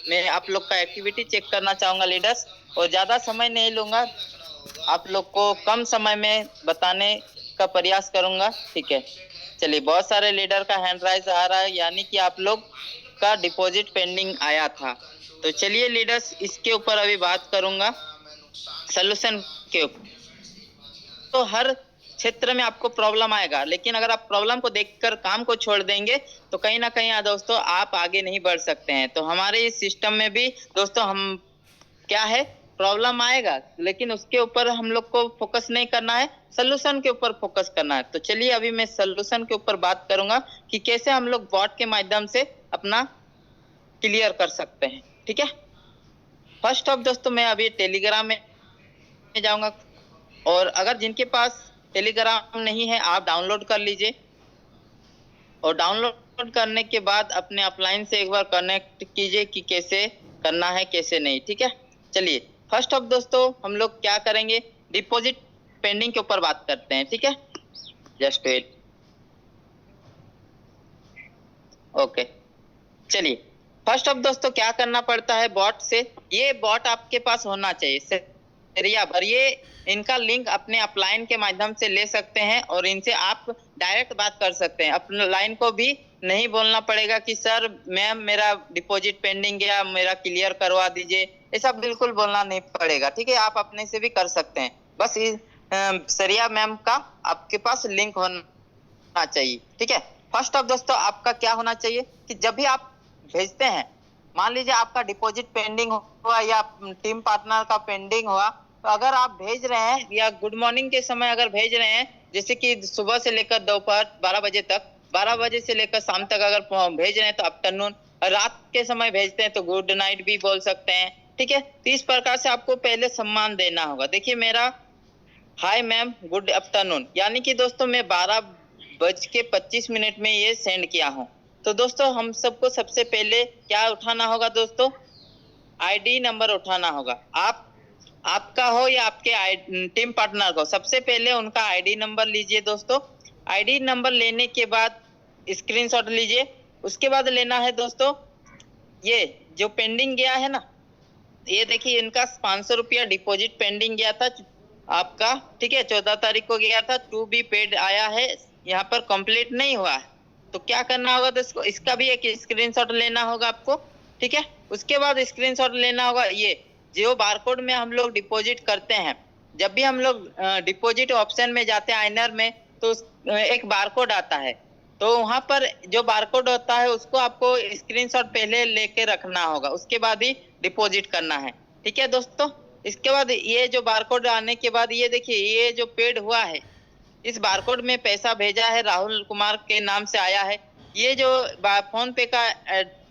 मैं आप लोग का एक्टिविटी चेक करना चाहूंगा लीडर्स, और ज़्यादा समय नहीं लूंगा, आप लोग को कम समय में बताने का प्रयास करूंगा। ठीक है, चलिए। बहुत सारे लीडर का हैंड राइज आ रहा है, यानी कि आप लोग का डिपॉजिट पेंडिंग आया था। तो चलिए लीडर्स, इसके ऊपर अभी बात करूंगा, सोल्यूशन के ऊपर। तो हर क्षेत्र में आपको प्रॉब्लम आएगा, लेकिन अगर आप प्रॉब्लम को देखकर काम को छोड़ देंगे तो कहीं ना कहीं दोस्तों आप आगे नहीं बढ़ सकते हैं। तो हमारे इस सिस्टम में भी दोस्तों हम क्या है, प्रॉब्लम आएगा, लेकिन उसके ऊपर हम लोग को फोकस नहीं करना है, सोल्यूशन के ऊपर फोकस करना है। तो चलिए अभी मैं सोल्यूशन के ऊपर बात करूंगा कि कैसे हम लोग बॉट के माध्यम से अपना क्लियर कर सकते हैं। ठीक है, फर्स्ट ऑफ दोस्तों मैं अभी टेलीग्राम में जाऊंगा, और अगर जिनके पास टेलीग्राम नहीं है आप डाउनलोड कर लीजिए, और डाउनलोड करने के बाद अपने अपलाइन से एक बार कनेक्ट कीजिए कि कैसे करना है कैसे नहीं। ठीक है, चलिए फर्स्ट ऑफ दोस्तों हम लोग क्या करेंगे, डिपॉजिट पेंडिंग के ऊपर बात करते हैं। ठीक है, जस्ट वेट। ओके, चलिए फर्स्ट ऑफ दोस्तों क्या करना पड़ता है बॉट से, ये बॉट आपके पास होना चाहिए सेरिया पर। ये इनका लिंक अपने अपलाइन के माध्यम से ले सकते हैं, और इनसे आप डायरेक्ट बात कर सकते हैं। अपने लाइन को भी नहीं बोलना पड़ेगा कि सर मैम मेरा डिपॉजिट पेंडिंग गया, मेरा क्लियर करवा दीजिए, ऐसा बिल्कुल बोलना नहीं पड़ेगा। ठीक है, आप अपने से भी कर सकते हैं, बस सरिया मैम का आपके पास लिंक होना चाहिए। ठीक है, फर्स्ट ऑफ दोस्तों आपका क्या होना चाहिए कि जब भी आप भेजते हैं, मान लीजिए आपका डिपॉजिट पेंडिंग हुआ या टीम पार्टनर का पेंडिंग हुआ, तो अगर आप भेज रहे हैं या गुड मॉर्निंग के समय अगर भेज रहे हैं, जैसे कि सुबह से लेकर दोपहर 12 बजे तक, 12 बजे से लेकर शाम तक अगर भेज रहे हैं तो आफ्टरनून, रात के समय भेजते हैं तो गुड नाइट भी बोल सकते हैं। ठीक है, तो इस प्रकार से आपको पहले सम्मान देना होगा। देखिए मेरा हाय मैम गुड आफ्टरनून, यानी कि दोस्तों मैं 12:25 में ये सेंड किया हूँ। तो दोस्तों हम सबको सबसे पहले क्या उठाना होगा दोस्तों, आईडी नंबर उठाना होगा। आपका हो या आपके टीम पार्टनर को, सबसे पहले उनका आईडी नंबर लीजिए दोस्तों। आईडी नंबर लेने के बाद स्क्रीनशॉट लीजिए। उसके बाद लेना है दोस्तों ये जो पेंडिंग गया है ना, ये देखिए इनका 500 रुपया डिपॉजिट पेंडिंग गया था आपका। ठीक है, 14 तारीख को गया था, टू बी पेड आया है, यहाँ पर कंप्लीट नहीं हुआ है। तो क्या करना होगा दोस्तों, इसका भी एक स्क्रीनशॉट लेना होगा आपको। ठीक है, उसके बाद स्क्रीनशॉट लेना होगा ये जो बारकोड में हम लोग डिपॉजिट करते हैं। जब भी हम लोग डिपॉजिट ऑप्शन में जाते हैं आइनर में, तो एक बारकोड आता है, तो वहां पर जो बारकोड होता है उसको आपको स्क्रीनशॉट पहले लेके रखना होगा, उसके बाद ही डिपॉजिट करना है। ठीक है दोस्तों, इसके बाद ये जो बारकोड आने के बाद ये देखिए ये जो पेड हुआ है, इस बारकोड में पैसा भेजा है, राहुल कुमार के नाम से आया है। ये जो फोन पे का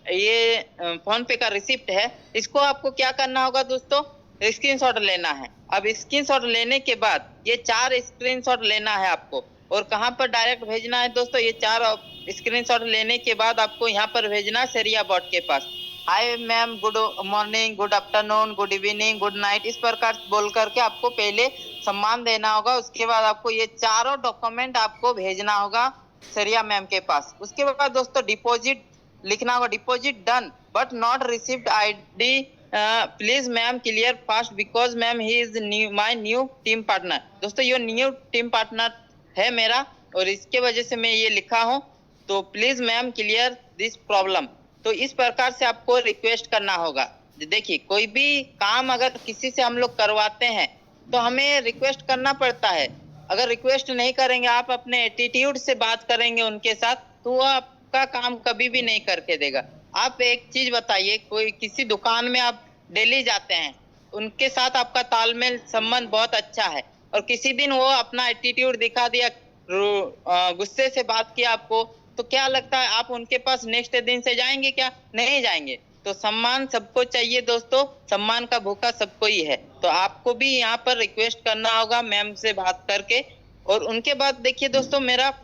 ये फोन पे का रिसिप्ट है, इसको आपको क्या करना होगा दोस्तों, स्क्रीनशॉट लेना है। अब स्क्रीनशॉट लेने के बाद ये 4 स्क्रीनशॉट लेना है आपको, और कहां पर डायरेक्ट भेजना है दोस्तों, ये 4 स्क्रीनशॉट लेने के बाद आपको यहाँ पर भेजना सरिया बॉट के पास। Hi ma'am good morning, good afternoon, good evening, good night, इस प्रकार बोल करके आपको पहले सम्मान देना होगा। उसके बाद आपको ये चारों डॉक्यूमेंट आपको भेजना होगा सरिया मैम के पास। उसके बाद दोस्तों डिपॉजिट लिखना होगा, deposit done but not received ID please ma'am clear fast because ma'am he is my new team partner. दोस्तों ये न्यू टीम पार्टनर है मेरा, और इसके वजह से मैं ये लिखा हूँ, तो please ma'am clear this problem. तो इस प्रकार से आपको रिक्वेस्ट करना होगा। देखिए कोई भी काम अगर किसी से हम लोग करवाते हैं तो हमें रिक्वेस्ट करना पड़ता है। अगर रिक्वेस्ट नहीं करेंगे, आप अपने एटीट्यूड से बात करेंगे उनके साथ, तो वो आपका काम कभी भी नहीं करके देगा। आप एक चीज बताइए, कोई किसी दुकान में आप डेली जाते हैं, उनके साथ आपका तालमेल संबंध बहुत अच्छा है, और किसी दिन वो अपना एटीट्यूड दिखा दिया, गुस्से से बात किया आपको, तो क्या लगता है आप उनके पास नेक्स्ट दिन से जाएंगे क्या? नहीं जाएंगे। तो सम्मान सबको चाहिए दोस्तों, सम्मान का भूखा सबको ही है। तो आपको भी यहाँ पर रिक्वेस्ट करना होगा मैम से बात करके। और उनके बाद देखिए दोस्तों मेरा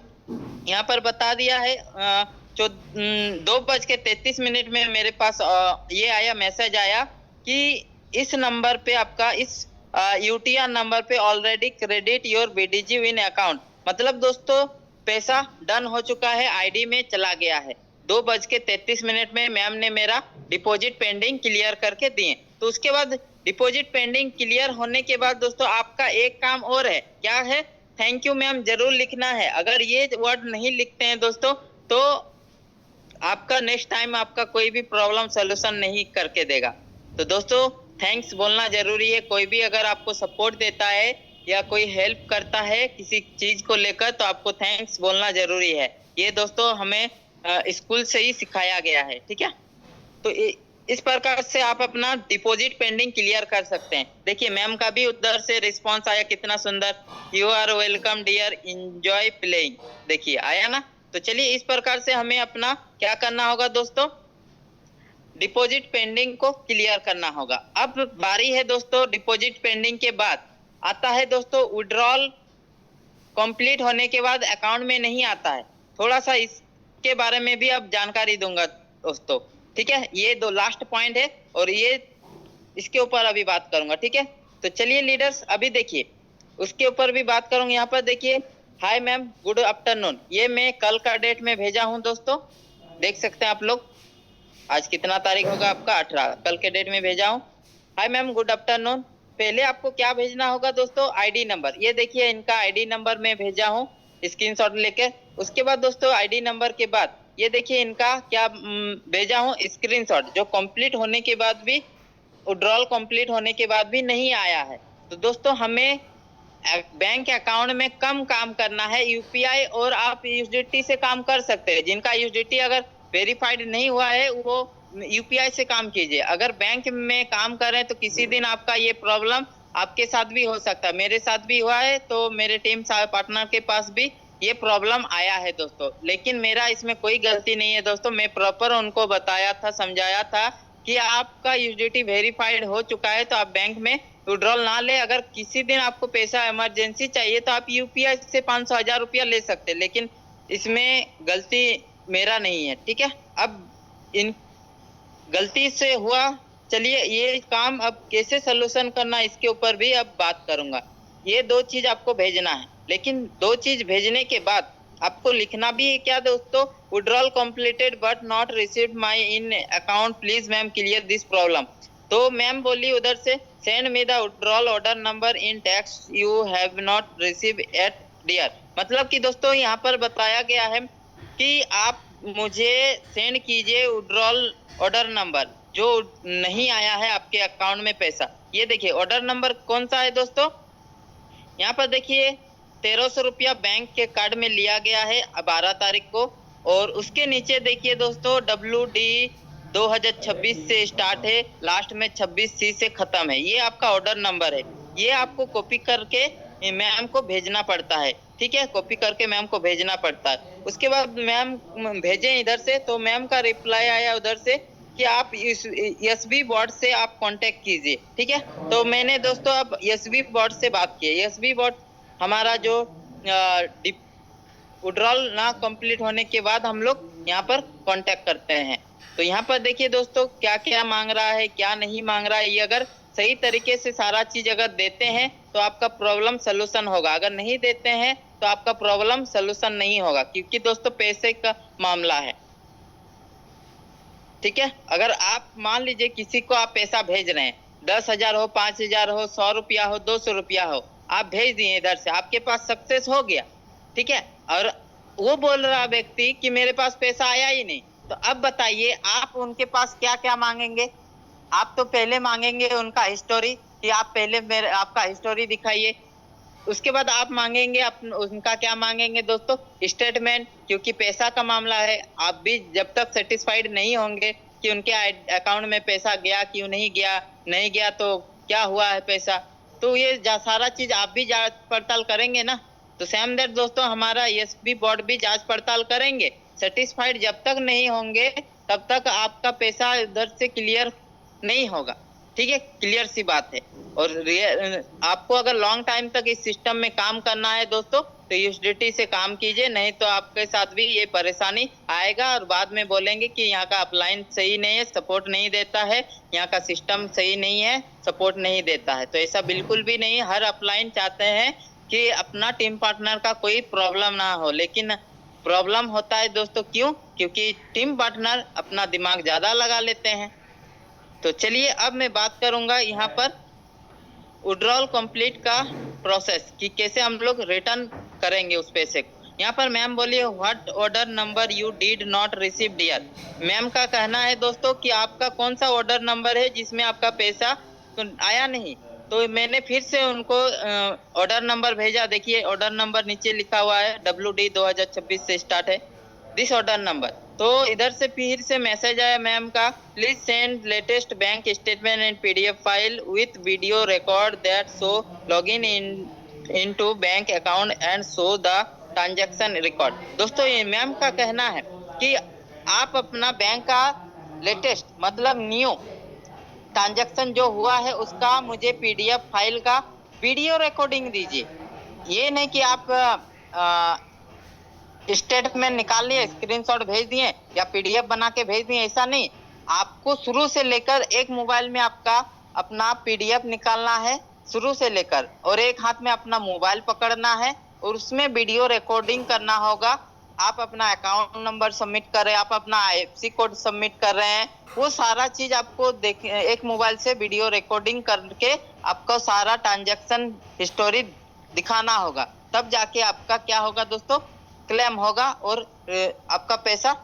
यहाँ पर बता दिया है 2:33 में मेरे पास ये आया, मैसेज आया कि इस नंबर पे आपका इस यूटीआर नंबर पे already credit your BDG Win account. मतलब दोस्तों पैसा डन हो चुका है, आईडी में चला गया है। 2:33 में मैम ने मेरा डिपॉजिट पेंडिंग क्लियर करके दिए। तो उसके बाद डिपॉजिट पेंडिंग क्लियर होने के बाद दोस्तों आपका एक काम और है, क्या है, थैंक यू मैम जरूर लिखना है। अगर ये वर्ड नहीं लिखते हैं दोस्तों तो आपका नेक्स्ट टाइम आपका कोई भी प्रॉब्लम सोल्यूशन नहीं करके देगा। तो दोस्तों थैंक्स बोलना जरूरी है। कोई भी अगर आपको सपोर्ट देता है या कोई हेल्प करता है किसी चीज को लेकर तो आपको थैंक्स बोलना जरूरी है। ये दोस्तों हमें स्कूल से ही सिखाया गया है, ठीक है। तो इस प्रकार से आप अपना डिपॉजिट पेंडिंग क्लियर कर सकते हैं। देखिए मैम का भी उधर से रिस्पांस आया, कितना सुंदर, you are welcome dear, enjoy playing, देखिए आया ना। तो चलिए इस प्रकार से हमें अपना क्या करना होगा दोस्तों, डिपॉजिट पेंडिंग को क्लियर करना होगा। अब बारी है दोस्तों, डिपॉजिट पेंडिंग के बाद आता है दोस्तों विड्रॉल कंप्लीट होने के बाद अकाउंट में नहीं आता है। थोड़ा सा इसके बारे में भी अब जानकारी दूंगा दोस्तों, ठीक है। ये दो लास्ट पॉइंट है और ये इसके ऊपर अभी बात करूंगा, ठीक है। तो चलिए लीडर्स अभी देखिए उसके ऊपर भी बात करूंगा। यहाँ पर देखिए, हाय मैम गुड आफ्टरनून, ये मैं कल का डेट में भेजा हूँ दोस्तों, देख सकते हैं आप लोग। आज कितना तारीख होगा आपका, 18, कल के डेट में भेजा हूँ। हाय मैम गुड आफ्टरनून। पहले आपको क्या भेजना होगा दोस्तों, आईडी नंबर। ये देखिए इनका आईडी नंबर मैं भेजा हूँ स्क्रीनशॉट लेके। उसके बाद दोस्तों आईडी नंबर के बाद ये देखिए इनका क्या भेजा हूँ स्क्रीनशॉट, जो कंप्लीट होने के बाद भी, विड्रॉल कंप्लीट होने के बाद भी नहीं आया है। तो दोस्तों हमें बैंक अकाउंट में कम काम करना है यूपीआई, और आप यूएसडीटी से काम कर सकते हैं। जिनका यूएसडीटी अगर वेरीफाइड नहीं हुआ है वो यूपीआई से काम कीजिए। अगर बैंक में काम कर रहे हैं तो किसी दिन आपका ये प्रॉब्लम आपके साथ भी हो सकता है। मेरे साथ भी हुआ है, तो मेरे टीम पार्टनर के पास भी ये प्रॉब्लम आया है दोस्तों, लेकिन मेरा इसमें कोई गलती नहीं है दोस्तों। मैं प्रॉपर उनको बताया था, समझाया था कि आपका यूएसडीटी वेरीफाइड हो चुका है तो आप बैंक में विड्रॉल ना ले। अगर किसी दिन आपको पैसा इमरजेंसी चाहिए तो आप यूपीआई से 500 1000 रुपया ले सकते, लेकिन इसमें गलती मेरा नहीं है, ठीक है। अब इन गलती से हुआ, चलिए ये काम अब कैसे सोल्यूशन करना इसके ऊपर भी अब बात करूंगा। ये दो चीज आपको भेजना है, लेकिन दो चीज भेजने के बाद आपको लिखना भी है क्या दोस्तों, withdrawal completed but not received my in account, please ma'am clear this problem. तो मैम बोली उधर से, send me the withdrawal order number in text you have not receive at dear. मतलब कि दोस्तों यहाँ पर बताया गया है कि आप मुझे सेंड कीजिए विड्रॉल ऑर्डर नंबर, जो नहीं आया है आपके अकाउंट में पैसा। ये देखिए ऑर्डर नंबर कौन सा है दोस्तों, यहाँ पर देखिए 1300 रुपया बैंक के कार्ड में लिया गया है 12 तारीख को, और उसके नीचे देखिए दोस्तों WD 2026 से स्टार्ट है, लास्ट में 26C से खत्म है। ये आपका ऑर्डर नंबर है। ये आपको कॉपी करके मैम को भेजना पड़ता है, ठीक है, कॉपी करके मैम को भेजना पड़ता है। उसके बाद मैम भेजें इधर से, तो मैम का रिप्लाई आया उधर से कि आप एसबी बोर्ड से आप कांटेक्ट कीजिए, ठीक है। तो मैंने दोस्तों अब एसबी बोर्ड से बात की। एसबी बोर्ड हमारा जो विड्रॉल ना कंप्लीट होने के बाद हम लोग यहाँ पर कांटेक्ट करते हैं। तो यहाँ पर देखिए दोस्तों क्या क्या मांग रहा है, क्या नहीं मांग रहा है। ये अगर सही तरीके से सारा चीज अगर देते हैं तो आपका प्रॉब्लम सोल्यूशन होगा, अगर नहीं देते हैं तो आपका प्रॉब्लम सोल्यूशन नहीं होगा, क्योंकि दोस्तों पैसे का मामला है, ठीक है। अगर आप मान लीजिए किसी को आप पैसा भेज रहे हैं, 10,000 हो, 5,000 हो, 100 रुपया हो, 200 रुपया हो, आप भेज दिए इधर से, आपके पास सक्सेस हो गया, ठीक है, और वो बोल रहा व्यक्ति कि मेरे पास पैसा आया ही नहीं। तो अब बताइए आप उनके पास क्या क्या मांगेंगे। आप तो पहले मांगेंगे उनका हिस्टोरी, कि आप पहले आपका हिस्टोरी दिखाइए। उसके बाद आप मांगेंगे उनका क्या मांगेंगे दोस्तों, स्टेटमेंट, क्योंकि पैसा का मामला है। आप भी जब तक सेटिस्फाइड नहीं होंगे कि उनके अकाउंट में पैसा गया क्यों नहीं गया, नहीं गया तो क्या हुआ है पैसा, तो ये सारा चीज आप भी जांच पड़ताल करेंगे ना। तो सेम दैट दोस्तों हमारा एसबी बोर्ड भी जांच पड़ताल करेंगे। सेटिस्फाइड जब तक नहीं होंगे तब तक आपका पैसा इधर से क्लियर नहीं होगा, ठीक है, क्लियर सी बात है। और आपको अगर लॉन्ग टाइम तक इस सिस्टम में काम करना है दोस्तों तो यूएसडीटी से काम कीजिए, नहीं तो आपके साथ भी ये परेशानी आएगा और बाद में बोलेंगे कि यहाँ का अपलाइन सही नहीं है, सपोर्ट नहीं देता है, यहाँ का सिस्टम सही नहीं है, सपोर्ट नहीं देता है। तो ऐसा बिल्कुल भी नहीं। हर अपलाइन चाहते हैं कि अपना टीम पार्टनर का कोई प्रॉब्लम ना हो, लेकिन प्रॉब्लम होता है दोस्तों। क्यों? क्योंकि टीम पार्टनर अपना दिमाग ज़्यादा लगा लेते हैं। तो चलिए अब मैं बात करूंगा यहाँ पर विड्रॉल कंप्लीट का प्रोसेस कि कैसे हम लोग रिटर्न करेंगे उस पैसे को। यहाँ पर मैम बोली what order number you did not receive dear. Ma'am का कहना है दोस्तों कि आपका कौन सा ऑर्डर नंबर है जिसमें आपका पैसा आया नहीं। तो मैंने फिर से उनको ऑर्डर नंबर भेजा। देखिए ऑर्डर नंबर नीचे लिखा हुआ है WD 2026 से स्टार्ट है दिस ऑर्डर नंबर। तो इधर से फिर से मैसेज आया मैम का please send latest bank statement and PDF file with video record that show login into bank account and show the transaction record. दोस्तों ये मैम का कहना है कि आप अपना बैंक का लेटेस्ट मतलब न्यू ट्रांजैक्शन जो हुआ है उसका मुझे PDF फाइल का वीडियो रिकॉर्डिंग दीजिए। ये नहीं कि आप स्टेटमेंट निकाल लिए स्क्रीनशॉट भेज दिए या PDF बना के भेज दिए, ऐसा नहीं। आपको शुरू से लेकर एक मोबाइल में आपका अपना PDF निकालना है शुरू से लेकर, और एक हाथ में अपना मोबाइल पकड़ना है और उसमें वीडियो रिकॉर्डिंग करना होगा। आप अपना अकाउंट नंबर सबमिट कर रहे हैं, आप अपना IFSC कोड सबमिट कर रहे हैं, वो सारा चीज आपको एक मोबाइल से वीडियो रिकॉर्डिंग करके आपको सारा ट्रांजैक्शन हिस्टोरी दिखाना होगा। तब जाके आपका क्या होगा दोस्तों, क्लेम होगा और आपका पैसा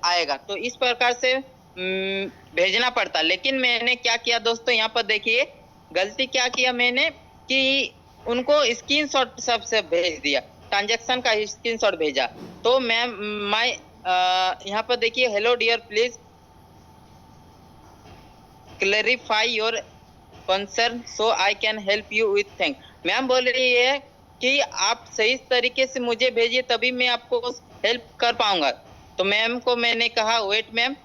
आएगा। तो इस प्रकार से भेजना पड़ता। लेकिन मैंने क्या किया दोस्तों, यहाँ पर देखिए गलती क्या किया मैंने कि उनको स्क्रीनशॉट सबसे भेज दिया, ट्रांजैक्शन का स्क्रीनशॉट भेजा। तो मैं यहाँ पर देखिए hello dear please clarify your concern so I can help you with thing. Ma'am बोल रही है कि आप सही तरीके से मुझे भेजिए तभी मैं आपको हेल्प कर पाऊंगा। तो मैम को मैंने कहा वेट मैम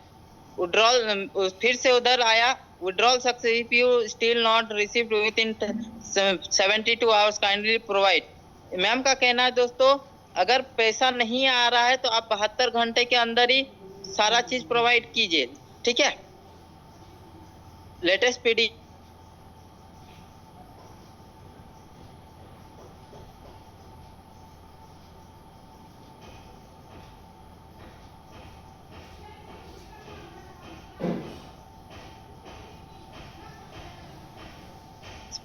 विड्रॉल, फिर से उधर आया withdrawal success if you still not received with in 72 hours kindly provide. Ma'am का कहना है दोस्तों अगर पैसा नहीं आ रहा है तो आप 72 घंटे के अंदर ही सारा चीज प्रोवाइड कीजिए, ठीक है। Latest PD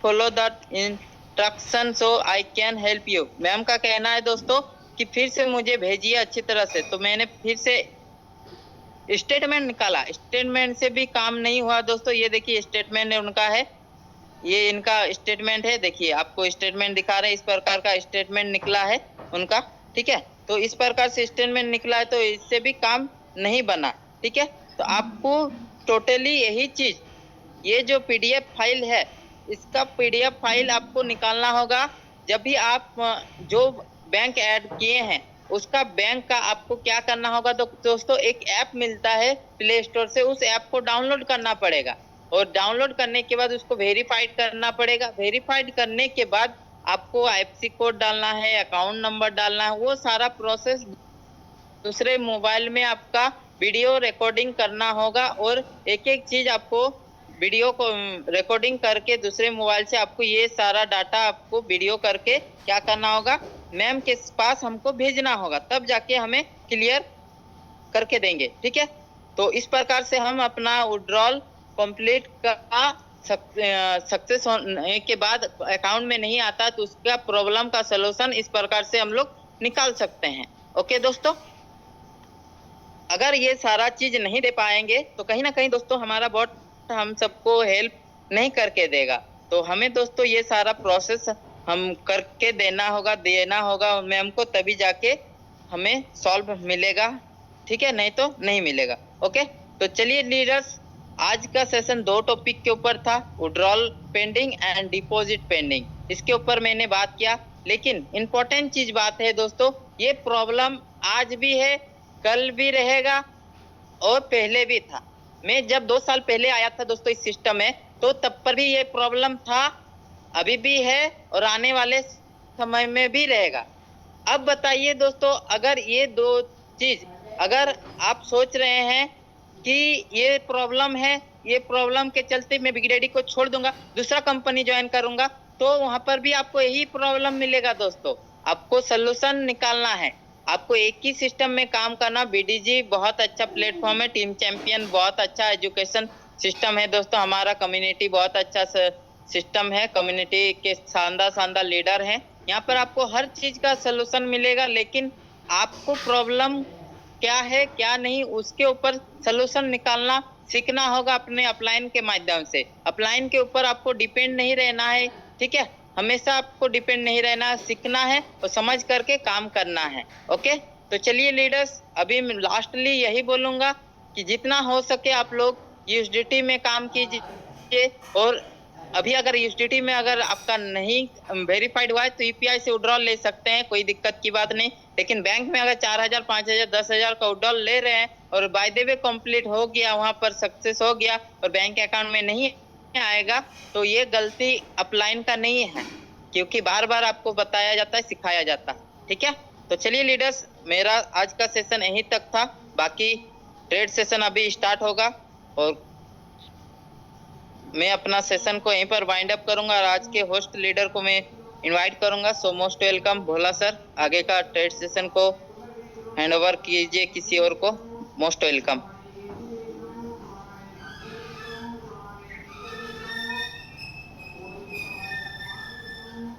follow the instruction so I can help you. Ma'am का कहना है दोस्तों कि फिर से मुझे भेजिए अच्छी तरह से। तो मैंने फिर से स्टेटमेंट निकाला, स्टेटमेंट से भी काम नहीं हुआ दोस्तों। ये देखिए स्टेटमेंट उनका है, ये इनका स्टेटमेंट है। देखिए आपको स्टेटमेंट दिखा रहे हैं, इस प्रकार का स्टेटमेंट निकला है उनका, ठीक है। तो इस प्रकार से स्टेटमेंट निकला है, तो इससे भी काम नहीं बना, ठीक है। तो आपको टोटली यही चीज, ये जो PDF फाइल है इसका PDF फाइल आपको निकालना होगा। जब भी आप जो बैंक ऐड किए हैं उसका बैंक का आपको क्या करना होगा तो दोस्तों एक ऐप मिलता है प्ले स्टोर से, उस ऐप को डाउनलोड करना पड़ेगा और डाउनलोड करने के बाद उसको वेरीफाइड करना पड़ेगा। वेरीफाइड करने के बाद आपको IFSC कोड डालना है, अकाउंट नंबर डालना है, वो सारा प्रोसेस दूसरे मोबाइल में आपका वीडियो रिकॉर्डिंग करना होगा और एक एक चीज आपको वीडियो को रिकॉर्डिंग करके दूसरे मोबाइल से आपको ये सारा डाटा आपको वीडियो करके क्या करना होगा, मैम के पास हमको भेजना होगा, तब जाके हमें क्लियर करके देंगे, ठीक है। तो इस प्रकार से हम अपना विड्रॉल कंप्लीट का सक्सेस होने के बाद अकाउंट में नहीं आता तो उसका प्रॉब्लम का सलूशन इस प्रकार से हम लोग निकाल सकते हैं। ओके दोस्तों, अगर ये सारा चीज नहीं दे पाएंगे तो कहीं ना कहीं दोस्तों हमारा बॉट हम सबको हेल्प नहीं करके देगा। तो हमें दोस्तों ये सारा प्रोसेस हम करके देना होगा मैम को, तभी जाके हमें सॉल्व मिलेगा, ठीक है, नहीं तो नहीं मिलेगा। ओके, तो चलिए लीडर्स, आज का सेशन 2 टॉपिक के ऊपर था, withdrawal pending and deposit pending. इसके ऊपर मैंने बात किया, लेकिन इम्पोर्टेंट चीज बात है दोस्तों, ये प्रॉब्लम आज भी है, कल भी रहेगा और पहले भी था। मैं जब 2 साल पहले आया था दोस्तों इस सिस्टम में, तो तब पर भी ये प्रॉब्लम था, अभी भी है और आने वाले समय में भी रहेगा। अब बताइए दोस्तों, अगर ये 2 चीज अगर आप सोच रहे हैं कि ये प्रॉब्लम है, ये प्रॉब्लम के चलते मैं बिग डैडी को छोड़ दूंगा, दूसरा कंपनी ज्वाइन करूंगा, तो वहां पर भी आपको यही प्रॉब्लम मिलेगा दोस्तों। आपको सलूशन निकालना है, आपको एक ही सिस्टम में काम करना। बीडीजी बहुत अच्छा प्लेटफॉर्म है, टीम चैंपियन बहुत अच्छा एजुकेशन सिस्टम है दोस्तों, हमारा कम्युनिटी बहुत अच्छा सिस्टम है, कम्युनिटी के शानदार लीडर हैं। यहाँ पर आपको हर चीज का सलूशन मिलेगा, लेकिन आपको प्रॉब्लम क्या है क्या नहीं उसके ऊपर सलूशन निकालना सीखना होगा अपने अपलाइन के माध्यम से। अपलाइन के ऊपर आपको डिपेंड नहीं रहना है, ठीक है, हमेशा आपको डिपेंड नहीं रहना है, सीखना है और समझ करके काम करना है। ओके, तो चलिए लीडर्स, अभी मैं लास्टली यही बोलूंगा कि जितना हो सके आप लोग यूएसडीटी में काम कीजिए, और अभी अगर यूएसडीटी में अगर आपका नहीं वेरीफाइड हुआ है तो यूपीआई से विड्रॉल ले सकते हैं, कोई दिक्कत की बात नहीं। लेकिन बैंक में अगर 4,000 5,000 10,000 का विड्रॉल ले रहे हैं और बाय द वे कंप्लीट हो गया, वहां पर सक्सेस हो गया और बैंक अकाउंट में नहीं आएगा, तो ये गलती अपलाइन का नहीं है, क्योंकि बार बार आपको बताया जाता है, सिखाया जाता है। ठीक है, तो चलिए लीडर्स, मेरा आज का सेशन यहीं तक था, बाकी ट्रेड सेशन अभी स्टार्ट होगा और मैं अपना सेशन को यहीं पर वाइंड अप करूंगा और आज के होस्ट लीडर को मैं इनवाइट करूंगा। सो मोस्ट वेलकम भोला सर, आगे का ट्रेड सेशन को हैंड ओवर कीजिए किसी और को। मोस्ट वेलकम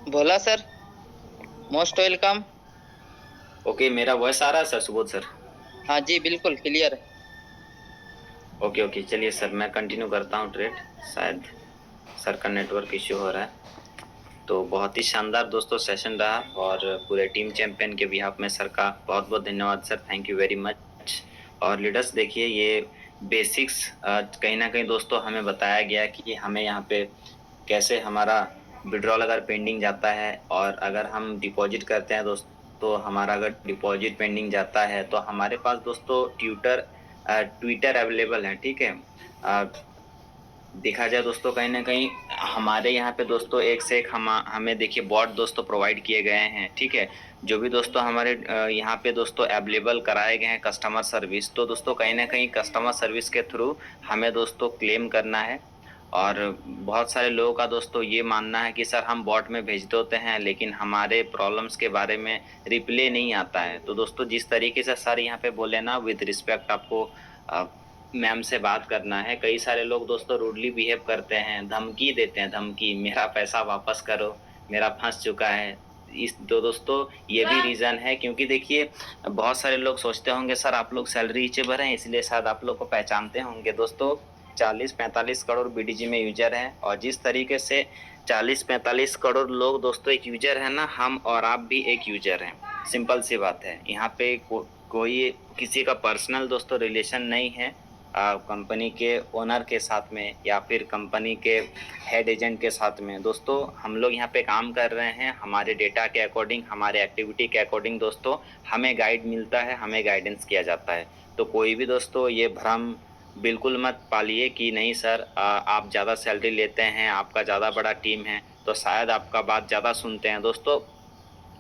भोला सर, मोस्ट वेलकम। ओके, मेरा वॉइस आ रहा है सर? सुबोध सर? हाँ जी, बिल्कुल क्लियर है। ओके, चलिए सर, मैं कंटिन्यू करता हूँ ट्रेड। शायद सर का नेटवर्क इश्यू हो रहा है। तो बहुत ही शानदार दोस्तों सेशन रहा और पूरे टीम चैंपियन के बिहाफ में सर का बहुत बहुत धन्यवाद sir, thank you very much. और लीडर्स देखिए, ये बेसिक्स कहीं ना कहीं दोस्तों हमें बताया गया कि हमें यहाँ पे कैसे हमारा विड्रॉल अगर पेंडिंग जाता है और अगर हम डिपॉजिट करते हैं दोस्तों, तो हमारा अगर डिपॉजिट पेंडिंग जाता है तो हमारे पास दोस्तों ट्विटर अवेलेबल है। ठीक है, देखा जाए दोस्तों कहीं ना कहीं हमारे यहाँ पे दोस्तों एक से एक हमें देखिए बॉट दोस्तों प्रोवाइड किए गए हैं। ठीक है, जो भी दोस्तों हमारे यहाँ पे दोस्तों अवेलेबल कराए गए हैं कस्टमर सर्विस, तो दोस्तों कहीं ना कहीं कस्टमर सर्विस के थ्रू हमें दोस्तों क्लेम करना है। और बहुत सारे लोगों का दोस्तों ये मानना है कि सर हम बॉट में भेज देते हैं लेकिन हमारे प्रॉब्लम्स के बारे में रिप्लाई नहीं आता है। तो दोस्तों जिस तरीके से सर यहाँ पे बोले ना, विद रिस्पेक्ट आपको मैम से बात करना है। कई सारे लोग दोस्तों रूडली बिहेव करते हैं, धमकी देते हैं, धमकी मेरा पैसा वापस करो, मेरा फंस चुका है। इस तो दोस्तों ये भी रीज़न है, क्योंकि देखिए बहुत सारे लोग सोचते होंगे सर आप लोग सैलरी नीचे भर हैं इसलिए शायद आप लोग को पहचानते होंगे। दोस्तों 40-45 करोड़ बीडीजी में यूजर हैं और जिस तरीके से 40-45 करोड़ लोग दोस्तों एक यूजर है ना, हम और आप भी एक यूजर हैं। सिंपल सी बात है, यहाँ पे कोई किसी का पर्सनल दोस्तों रिलेशन नहीं है कंपनी के ओनर के साथ में या फिर कंपनी के हेड एजेंट के साथ में। दोस्तों हम लोग यहाँ पे काम कर रहे हैं, हमारे डेटा के अकॉर्डिंग, हमारे एक्टिविटी के अकॉर्डिंग दोस्तों हमें गाइड मिलता है, हमें गाइडेंस किया जाता है। तो कोई भी दोस्तों ये भ्रम बिल्कुल मत पालिए कि नहीं सर आप ज़्यादा सैलरी लेते हैं, आपका ज़्यादा बड़ा टीम है तो शायद आपका बात ज़्यादा सुनते हैं। दोस्तों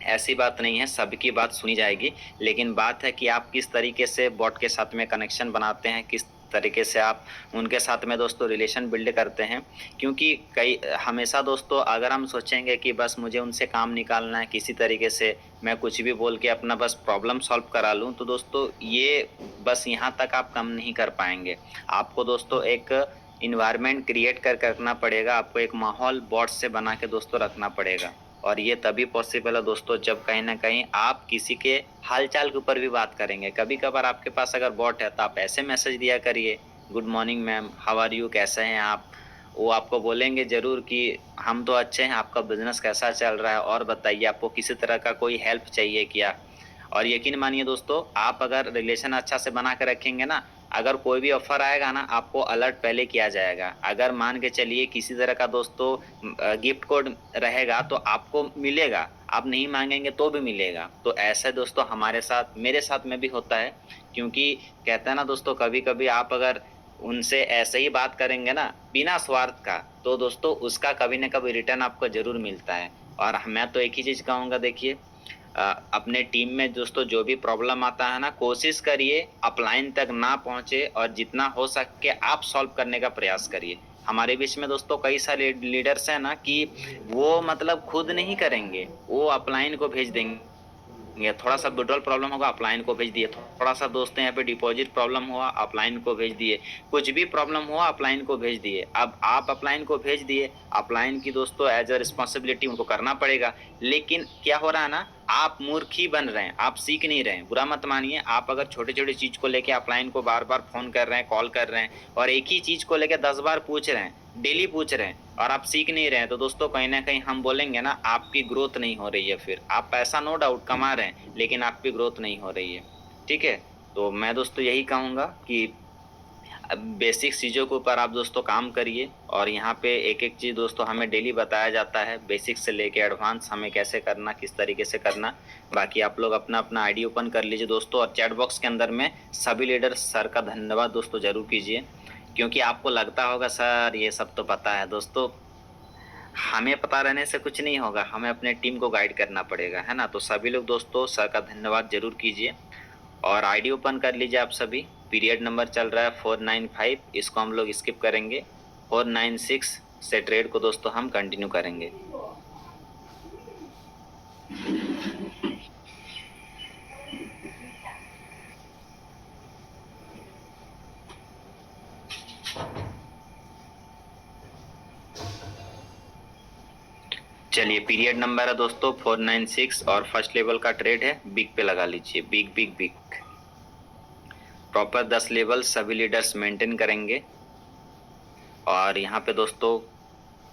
ऐसी बात नहीं है, सबकी बात सुनी जाएगी, लेकिन बात है कि आप किस तरीके से बॉट के साथ में कनेक्शन बनाते हैं, किस तरीके से आप उनके साथ में दोस्तों रिलेशन बिल्ड करते हैं। क्योंकि हमेशा दोस्तों अगर हम सोचेंगे कि बस मुझे उनसे काम निकालना है, किसी तरीके से मैं कुछ भी बोल के अपना बस प्रॉब्लम सॉल्व करा लूँ, तो दोस्तों ये बस यहाँ तक आप कम नहीं कर पाएंगे। आपको दोस्तों एक इन्वायरमेंट क्रिएट कर रखना पड़ेगा, आपको एक माहौल बॉट से बना के दोस्तों रखना पड़ेगा। और ये तभी पॉसिबल है दोस्तों जब कहीं ना कहीं आप किसी के हालचाल के ऊपर भी बात करेंगे। कभी कभार आपके पास अगर बॉट है तो आप ऐसे मैसेज दिया करिए, good morning ma'am, how are you, कैसे हैं आप। वो आपको बोलेंगे ज़रूर कि हम तो अच्छे हैं, आपका बिजनेस कैसा चल रहा है और बताइए आपको किसी तरह का कोई हेल्प चाहिए क्या। और यकीन मानिए दोस्तों, आप अगर रिलेशन अच्छा से बना कर रखेंगे ना, अगर कोई भी ऑफर आएगा ना आपको अलर्ट पहले किया जाएगा। अगर मान के चलिए किसी तरह का दोस्तों गिफ्ट कोड रहेगा तो आपको मिलेगा, आप नहीं मांगेंगे तो भी मिलेगा। तो ऐसे दोस्तों हमारे साथ, मेरे साथ में भी होता है, क्योंकि कहते हैं ना दोस्तों, कभी कभी आप अगर उनसे ऐसे ही बात करेंगे ना बिना स्वार्थ का, तो दोस्तों उसका कभी ना कभी रिटर्न आपको ज़रूर मिलता है। और मैं तो एक ही चीज़ कहूँगा, देखिए अपने टीम में दोस्तों जो भी प्रॉब्लम आता है ना, कोशिश करिए अपलाइन तक ना पहुंचे और जितना हो सके आप सॉल्व करने का प्रयास करिए। हमारे बीच में दोस्तों कई सारे लीडर्स हैं ना कि वो मतलब खुद नहीं करेंगे, वो अपलाइन को भेज देंगे ये थोड़ा सा विड्रॉल प्रॉब्लम होगा, अपलाइन को भेज दिए। थोड़ा सा दोस्तों यहाँ पे डिपॉजिट प्रॉब्लम हुआ, अपलाइन को भेज दिए। कुछ भी प्रॉब्लम हुआ, अपलाइन को भेज दिए। अब आप अपलाइन को भेज दिए, अपलाइन की दोस्तों एज अ रिस्पॉन्सिबिलिटी उनको करना पड़ेगा। लेकिन क्या हो रहा है ना, आप मूर्ख ही बन रहे हैं, आप सीख नहीं रहे हैं। बुरा मत मानिए, आप अगर छोटे छोटे चीज को लेके अपलाइन को बार बार फोन कर रहे हैं, कॉल कर रहे हैं, और एक ही चीज को लेके 10 बार पूछ रहे हैं, डेली पूछ रहे हैं, और आप सीख नहीं रहे हैं, तो दोस्तों कहीं ना कहीं हम बोलेंगे ना, आपकी ग्रोथ नहीं हो रही है। फिर आप पैसा नो डाउट कमा रहे हैं, लेकिन आपकी ग्रोथ नहीं हो रही है। ठीक है, तो मैं दोस्तों यही कहूँगा कि बेसिक चीज़ों के ऊपर आप दोस्तों काम करिए। और यहाँ पे एक एक चीज़ दोस्तों हमें डेली बताया जाता है, बेसिक से लेके एडवांस हमें कैसे करना, किस तरीके से करना। बाकी आप लोग अपना अपना आईडी ओपन कर लीजिए दोस्तों, और चैट बॉक्स के अंदर में सभी लीडर सर का धन्यवाद दोस्तों जरूर कीजिए। क्योंकि आपको लगता होगा सर ये सब तो पता है, दोस्तों हमें पता रहने से कुछ नहीं होगा, हमें अपने टीम को गाइड करना पड़ेगा, है ना। तो सभी लोग दोस्तों सर का धन्यवाद जरूर कीजिए। और आईडी ओपन कर लीजिए आप सभी। पीरियड नंबर चल रहा है 495, इसको हम लोग स्किप करेंगे। 496 से ट्रेड को दोस्तों हम कंटिन्यू करेंगे। चलिए, पीरियड नंबर है दोस्तों 496 और फर्स्ट लेवल का ट्रेड है, बिग पे लगा लीजिए। Big big big proper 10 level सभी लीडर्स मेंटेन करेंगे। और यहाँ पे दोस्तों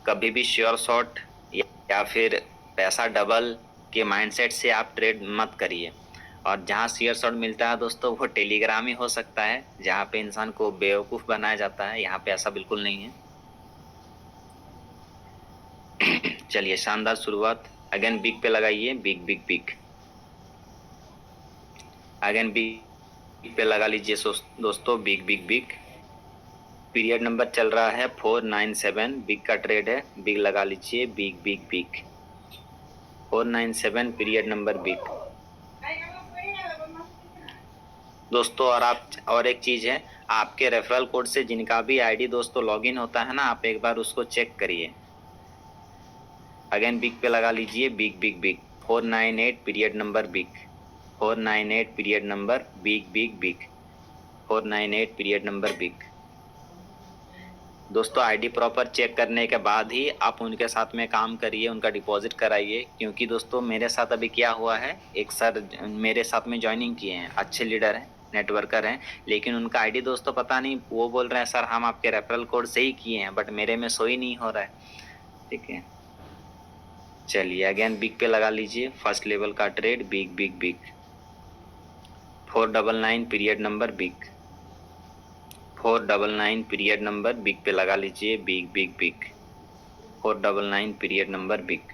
कभी भी श्योर शॉट या फिर पैसा डबल के माइंडसेट से आप ट्रेड मत करिए। और जहाँ शेयर शॉट मिलता है दोस्तों वो टेलीग्राम ही हो सकता है, जहाँ पे इंसान को बेवकूफ़ बनाया जाता है। यहाँ पे ऐसा बिल्कुल नहीं है। चलिए, शानदार शुरुआत। अगेन बिग पे लगाइए, big big big. Again big पे लगा लीजिए दोस्तों, big big big. Period number चल रहा है 497, बिग का ट्रेड है, बिग लगा लीजिए, big big big. 497 period number big दोस्तों। और एक चीज है, आपके रेफरल कोड से जिनका भी आईडी दोस्तों लॉगिन होता है ना, आप एक बार उसको चेक करिए। अगेन बिग पे लगा लीजिए, big big big. 498 period number big. 498 period number big big big. 498 period number big. दोस्तों आईडी प्रॉपर चेक करने के बाद ही आप उनके साथ में काम करिए, उनका डिपॉजिट कराइए। क्योंकि दोस्तों मेरे साथ अभी क्या हुआ है, एक सर मेरे साथ में ज्वाइनिंग किए हैं, अच्छे लीडर हैं, नेटवर्कर हैं, लेकिन उनका आईडी दोस्तों पता नहीं, वो बोल रहे हैं सर हम आपके रेफरल कोड से ही किए हैं, बट मेरे में शो ही नहीं हो रहा है। ठीक है, चलिए अगेन बिग पे लगा लीजिए, फर्स्ट लेवल का trade, big big big. 499 period number big. 499 period number big पे लगा लीजिए, big big big. 499 period number big.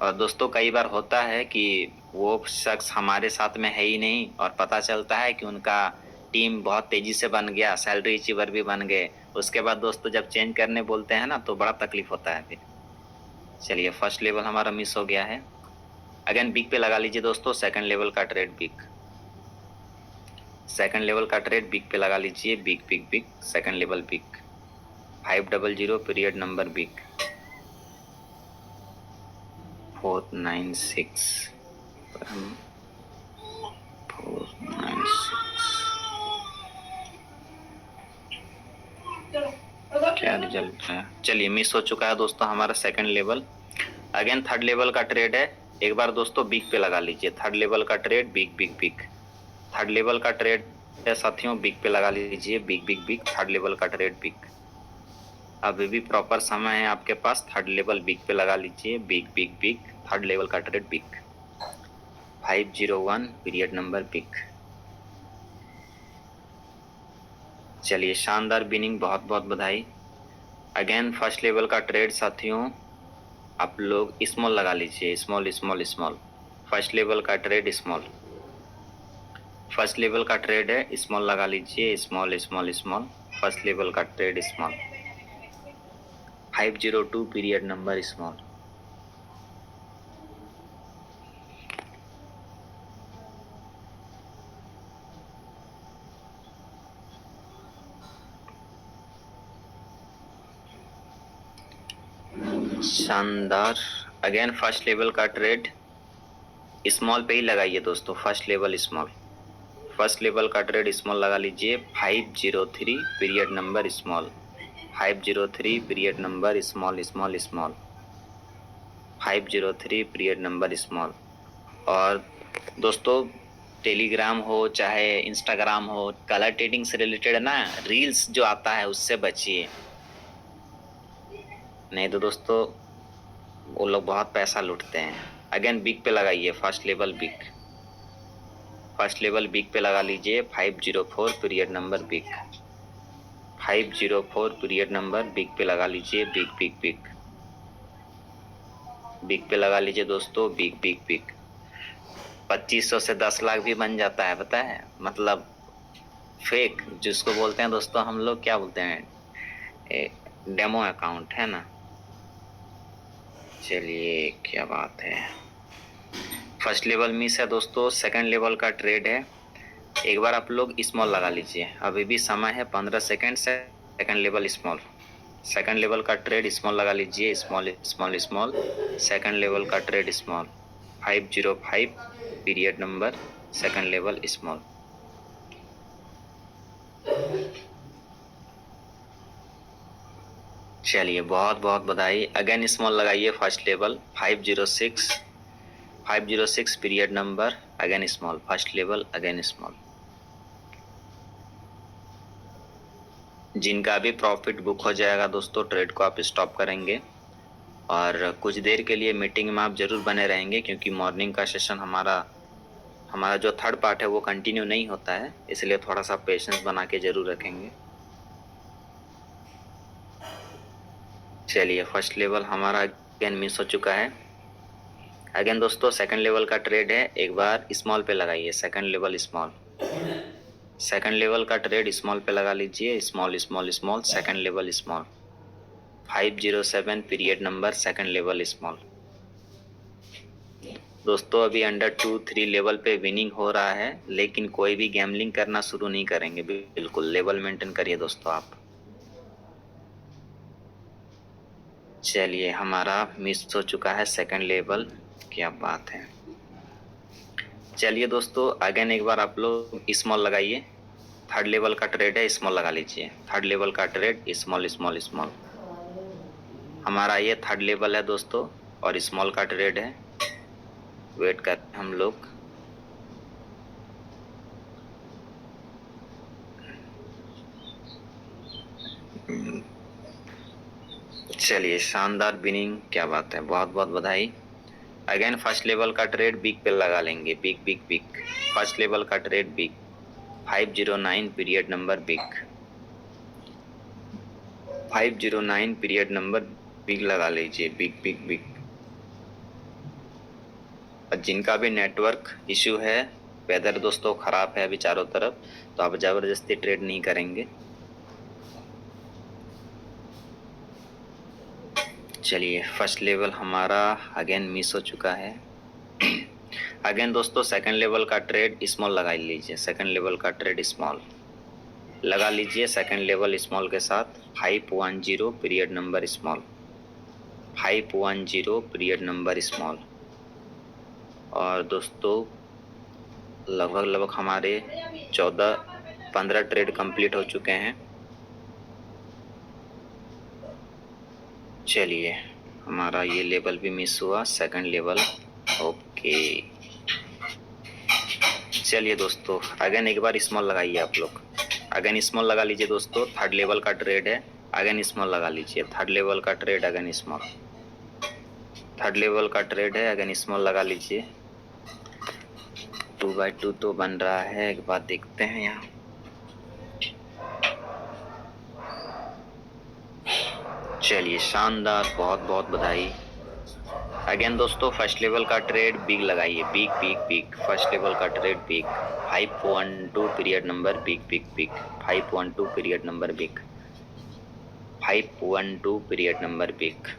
और दोस्तों कई बार होता है कि वो शख्स हमारे साथ में है ही नहीं, और पता चलता है कि उनका टीम बहुत तेजी से बन गया, सैलरी अचीवर भी बन गए। उसके बाद दोस्तों जब चेंज करने बोलते हैं ना, तो बड़ा तकलीफ होता है फिर। चलिए, फर्स्ट लेवल हमारा मिस हो गया है। अगेन बिग पे लगा लीजिए दोस्तों, सेकंड लेवल का ट्रेड बिग। सेकंड लेवल का ट्रेड बिग पे लगा लीजिए, big big big. Second level big. 500 period number big. 496 क्या रिजल्ट है। चलिए, मिस हो चुका है दोस्तों हमारा second level. Again third level का ट्रेड है, एक बार दोस्तों बिग पे लगा लीजिए। थर्ड लेवल का trade, big big big. Third level का ट्रेड है साथियों, बिग पे लगा लीजिए, big big big. Third level का ट्रेड बिग। अभी भी प्रॉपर समय है आपके पास, थर्ड लेवल बिग पे लगा लीजिए, big big big. Third level का trade big. 501 period number big. चलिए, शानदार विनिंग, बहुत बहुत बधाई। अगेन फर्स्ट लेवल का ट्रेड साथियों, आप लोग स्मॉल लगा लीजिए, small small small. First level का ट्रेड स्मॉल। फर्स्ट लेवल का ट्रेड है, स्मॉल लगा लीजिए, small small small. First level का trade small. 502 period number small. शानदार। अगेन फर्स्ट लेवल का ट्रेड स्मॉल पे ही लगाइए दोस्तों, first level small. First level का ट्रेड स्मॉल लगा लीजिए, 503 period number small, 503 period number small small small, 503 period number small. और दोस्तों टेलीग्राम हो चाहे इंस्टाग्राम हो, कलर ट्रेडिंग से रिलेटेड ना रील्स जो आता है उससे बचिए, नहीं तो दोस्तों वो लोग बहुत पैसा लूटते हैं। अगेन बिग पे लगाइए, first level big, first level big पे लगा लीजिए, 504 period number big, 504 period number big पे लगा लीजिए, बिग बिग बिग बिग पे लगा लीजिए दोस्तों, बिग बिग बिग। 2500 से 10 लाख भी बन जाता है, पता है, मतलब फेक जिसको बोलते हैं दोस्तों हम लोग, क्या बोलते हैं, डेमो अकाउंट है ना। चलिए क्या बात है, फर्स्ट लेवल मिस है दोस्तों, सेकंड लेवल का ट्रेड है। एक बार आप लोग स्मॉल लगा लीजिए, अभी भी समय है 15 सेकंड से। Second level small, second level का ट्रेड स्मॉल लगा लीजिए, small small small, second level का trade small, 505 period number second level small. चलिए बहुत बहुत बधाई। अगेन स्मॉल लगाइए, first level 506 period number, again small, first level again small. जिनका भी प्रॉफिट बुक हो जाएगा दोस्तों, ट्रेड को आप स्टॉप करेंगे और कुछ देर के लिए मीटिंग में आप जरूर बने रहेंगे, क्योंकि मॉर्निंग का सेशन हमारा जो थर्ड पार्ट है वो कंटिन्यू नहीं होता है, इसलिए थोड़ा सा पेशेंस बना के जरूर रखेंगे। चलिए फर्स्ट लेवल हमारा अगेन मिस हो चुका है। अगेन दोस्तों सेकंड लेवल का ट्रेड है, एक बार स्मॉल पे लगाइए, second level small, second level का ट्रेड स्मॉल पे लगा लीजिए, small small small, second level small, 507 period number second level small. दोस्तों अभी अंडर 2-3 लेवल पे विनिंग हो रहा है, लेकिन कोई भी गैम्बलिंग करना शुरू नहीं करेंगे, बिल्कुल लेवल मेंटेन करिए दोस्तों आप। चलिए हमारा मिस हो चुका है सेकंड लेवल, क्या बात है। चलिए दोस्तों अगेन एक बार आप लोग स्मॉल लगाइए, थर्ड लेवल का ट्रेड है, स्मॉल लगा लीजिए, थर्ड लेवल का ट्रेड स्मॉल स्मॉल स्मॉल। हमारा ये थर्ड लेवल है दोस्तों और स्मॉल का ट्रेड है, वेट कर हम लोग। चलिए शानदार विनिंग, क्या बात है, बहुत बहुत बधाई। अगेन फर्स्ट लेवल का ट्रेड बिग पे लगा लेंगे, big big big, first level का trade big, 509 period number big, 509 period number big लगा लीजिए, बिग बिग बिग। और जिनका भी नेटवर्क इशू है, वेदर दोस्तों खराब है अभी चारों तरफ, तो आप जबरदस्ती ट्रेड नहीं करेंगे। चलिए फर्स्ट लेवल हमारा अगेन मिस हो चुका है। अगेन दोस्तों सेकंड लेवल का ट्रेड स्मॉल लगा लीजिए, सेकंड लेवल का ट्रेड स्मॉल लगा लीजिए, सेकंड लेवल स्मॉल के साथ 510 period number small, 510 period number small. और दोस्तों लगभग हमारे 14-15 ट्रेड कंप्लीट हो चुके हैं। चलिए हमारा ये लेवल भी मिस हुआ, सेकंड लेवल, ओके। चलिए दोस्तों अगेन एक बार स्मॉल लगाइए आप लोग, अगेन स्मॉल लगा लीजिए दोस्तों, थर्ड लेवल का ट्रेड है, अगेन स्मॉल लगा लीजिए, थर्ड लेवल का trade again small, third level का ट्रेड है, अगेन स्मॉल लगा लीजिए। 2/2 तो बन रहा है, एक बार देखते हैं यहाँ। चलिए शानदार, बहुत बहुत बधाई। अगेन दोस्तों फर्स्ट लेवल का ट्रेड बिग लगाइए, big big big, first level का trade big, 512 period number big big big, 512 period number big, 512 period number big.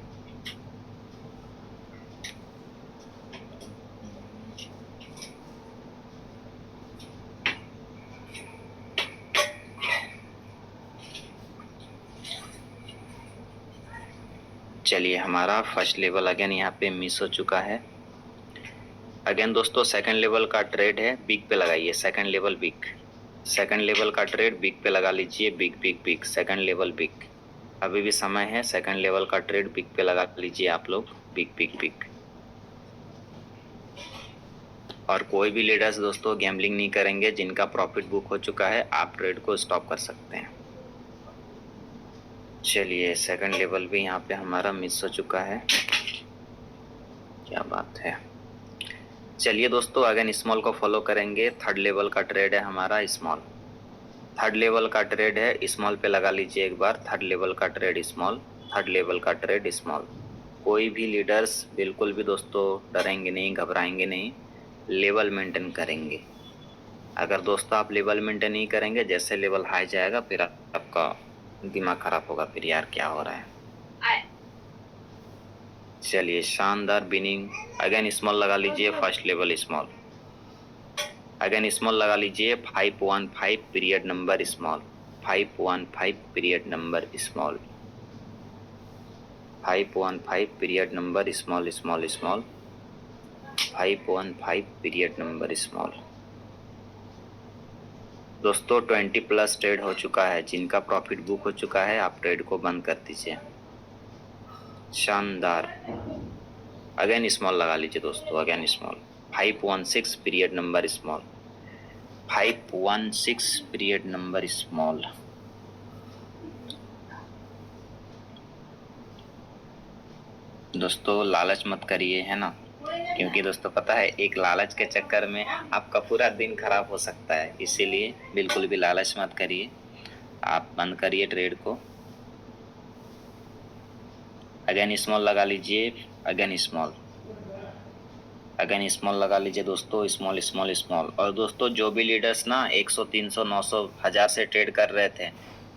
चलिए हमारा फर्स्ट लेवल अगेन यहाँ पे मिस हो चुका है। अगेन दोस्तों सेकंड लेवल का ट्रेड है, बिग पे लगाइए। Second level big, second level का ट्रेड बिग पे लगा लीजिए। Big big big, second level big. अभी भी समय है, सेकंड लेवल का ट्रेड बिग पे लगा लीजिए आप लोग। Big big big. और कोई भी लीडर्स दोस्तों गैम्बलिंग नहीं करेंगे। जिनका प्रॉफिट बुक हो चुका है आप ट्रेड को स्टॉप कर सकते हैं। चलिए सेकंड लेवल भी यहाँ पे हमारा मिस हो चुका है, क्या बात है। चलिए दोस्तों अगेन स्मॉल को फॉलो करेंगे। थर्ड लेवल का ट्रेड है हमारा स्मॉल। थर्ड लेवल का ट्रेड है, स्मॉल पे लगा लीजिए एक बार। थर्ड लेवल का ट्रेड स्मॉल, थर्ड लेवल का ट्रेड स्मॉल। कोई भी लीडर्स बिल्कुल भी दोस्तों डरेंगे नहीं, घबराएंगे नहीं, लेवल मेंटेन करेंगे। अगर दोस्तों आप लेवल मेंटेन नहीं करेंगे, जैसे लेवल हाई जाएगा फिर आपका दिमाग खराब होगा, फिर यार क्या हो रहा है। चलिए शानदार बिनिंग। अगेन स्मॉल लगा लीजिए, first level small. Again small लगा लीजिए, 515 period number small. 515 period number small. 515 period number small small small. 515 period number small. दोस्तों 20 प्लस ट्रेड हो चुका है। जिनका प्रॉफिट बुक हो चुका है आप ट्रेड को बंद कर दीजिए। शानदार। अगेन स्मॉल लगा लीजिए दोस्तों, again small. 516 period number small. 516 period number small. दोस्तों लालच मत करिए, है ना, क्योंकि दोस्तों पता है एक लालच के चक्कर में आपका पूरा दिन खराब हो सकता है। इसीलिए बिल्कुल भी लालच मत करिए, आप बंद करिए ट्रेड को। अगेन स्मॉल लगा लीजिए, अगेन स्मॉल। अगेन स्मॉल लगा लीजिए दोस्तों, स्मॉल स्मॉल स्मॉल। और दोस्तों जो भी लीडर्स ना 100, 300, 900, 1000 से ट्रेड कर रहे थे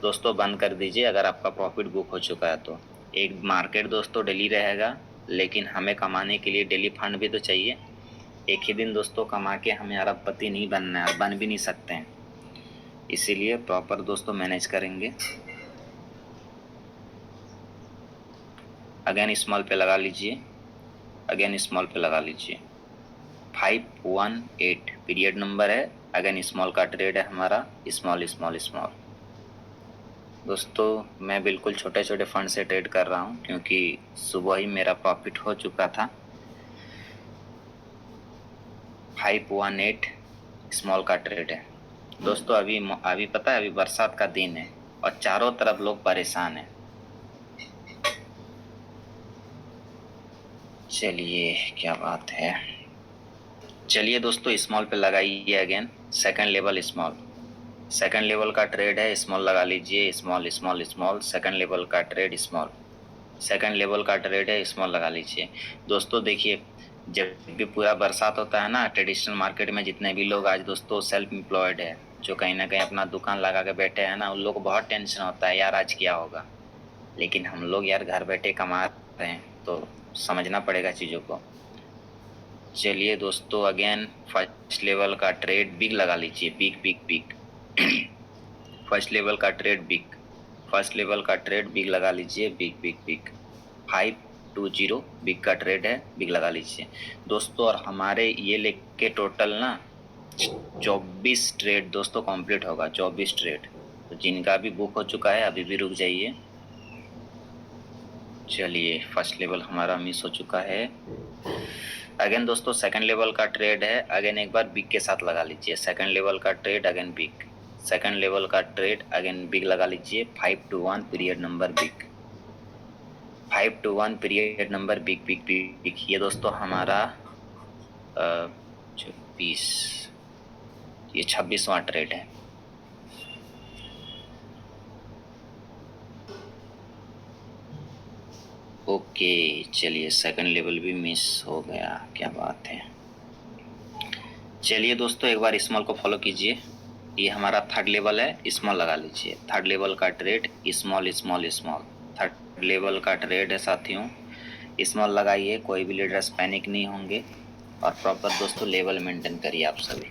दोस्तों बंद कर दीजिए। अगर आपका प्रॉफिट बुक हो चुका है तो एक मार्केट दोस्तों डेली रहेगा, लेकिन हमें कमाने के लिए डेली फंड भी तो चाहिए। एक ही दिन दोस्तों कमा के हमें अरबपति नहीं बनना है, बन भी नहीं सकते हैं। इसीलिए प्रॉपर दोस्तों मैनेज करेंगे। अगेन स्मॉल पे लगा लीजिए, अगेन स्मॉल पे लगा लीजिए। 518 पीरियड नंबर है। अगेन स्मॉल का ट्रेड है हमारा, स्मॉल स्मॉल स्मॉल। दोस्तों मैं बिल्कुल छोटे छोटे फंड से ट्रेड कर रहा हूँ, क्योंकि सुबह ही मेरा प्रॉफिट हो चुका था। 518 स्मॉल का ट्रेड है दोस्तों। अभी पता है अभी बरसात का दिन है और चारों तरफ लोग परेशान हैं। चलिए क्या बात है। चलिए दोस्तों स्मॉल पे लगाइए again, second level small. Second level का ट्रेड है, स्मॉल लगा लीजिए। Small small small, second level का ट्रेड स्मॉल। सेकंड लेवल का ट्रेड है, स्मॉल लगा लीजिए। दोस्तों देखिए जब भी पूरा बरसात होता है ना, ट्रेडिशनल मार्केट में जितने भी लोग आज दोस्तों सेल्फ एम्प्लॉयड है, जो कहीं ना कहीं अपना दुकान लगा के बैठे हैं ना, उन लोग को बहुत टेंशन होता है यार आज क्या होगा। लेकिन हम लोग यार घर बैठे कमा रहे हैं, तो समझना पड़ेगा चीज़ों को। चलिए दोस्तों अगेन फर्स्ट लेवल का ट्रेड बिग लगा लीजिए, big big big. First level का ट्रेड बिग, फर्स्ट लेवल का ट्रेड बिग लगा लीजिए, बिग बिग बिग। 520 बिग का ट्रेड है, बिग लगा लीजिए दोस्तों। और हमारे ये लेके टोटल ना 24 ट्रेड दोस्तों कंप्लीट होगा, 24 ट्रेड। तो जिनका भी बुक हो चुका है अभी भी रुक जाइए। चलिए फर्स्ट लेवल हमारा मिस हो चुका है। अगेन दोस्तों सेकंड लेवल का ट्रेड है, अगेन एक बार बिग के साथ लगा लीजिए। सेकंड लेवल का trade again big, second level का ट्रेड अगेन बिग लगा लीजिए। 521 period number big, 521 period number big big big. ये दोस्तों हमारा 26, ये 26वां ट्रेड है। ओके चलिए सेकंड लेवल भी मिस हो गया, क्या बात है। चलिए दोस्तों एक बार स्मॉल को फॉलो कीजिए। ये हमारा थर्ड लेवल है, स्मॉल लगा लीजिए। थर्ड लेवल का trade small small small, third level का ट्रेड है साथियों, स्मॉल लगाइए। कोई भी लीडर्स पैनिक नहीं होंगे और प्रॉपर दोस्तों लेवल मेंटेन करिए आप सभी।